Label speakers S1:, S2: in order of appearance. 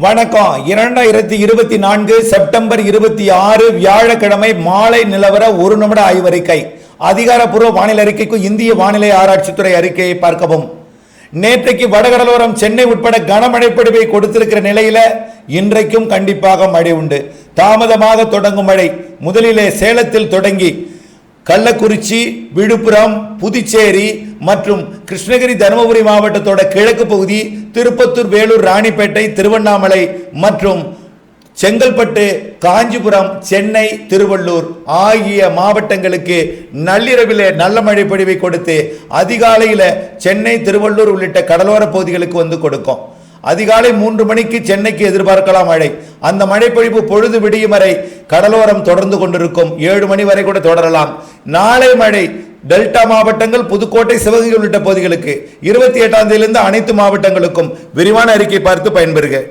S1: வணக்கம். 2024 செப்டம்பர் 26 வியாழக்கிழமை மாலை நிலவர ஒரு நிமிட ஆய்வறிக்கை. அதிகாரப்பூர்வ வானிலை அறிக்கைக்கு இந்திய வானிலை ஆராய்ச்சித்துறை அறிக்கையை பார்க்கவும். நேற்றைக்கு வடகடலோரம் சென்னை உட்பட கனமழை பொழிவை கொடுத்திருக்கிற நிலையில இன்றைக்கும் கண்டிப்பாக மழை உண்டு. தாமதமாக தொடங்கும் மழை முதலிலே சேலத்தில் தொடங்கி கள்ளக்குறிச்சி, விழுப்புரம், புதுச்சேரி மற்றும் கிருஷ்ணகிரி, தருமபுரி மாவட்டத்தோட கிழக்கு பகுதி, திருப்பத்தூர், வேலூர், ராணிப்பேட்டை, திருவண்ணாமலை மற்றும் செங்கல்பட்டு, காஞ்சிபுரம், சென்னை, திருவள்ளூர் ஆகிய மாவட்டங்களுக்கு நள்ளிரவில் நல்ல மழை பொழிவை கொடுத்து அதிகாலையில் சென்னை, திருவள்ளூர் உள்ளிட்ட கடலோர பகுதிகளுக்கு வந்து கொடுக்கும். அதிகாலை 3 மணிக்கு சென்னைக்கு எதிர்பார்க்கலாம் மழை. அந்த மழை பொழிவு பொழுது விடியும் வரை கடலோரம் தொடர்ந்து கொண்டிருக்கும். 7 மணி வரை கூட தொடரலாம். நாளை மழை டெல்டா மாவட்டங்கள், புதுக்கோட்டை, சிவகங்கை உள்ளிட்ட பகுதிகளுக்கு 28ஆம் தேதியிலிருந்து அனைத்து மாவட்டங்களுக்கும். விரிவான அறிக்கை பார்த்து பயன்பெறுக.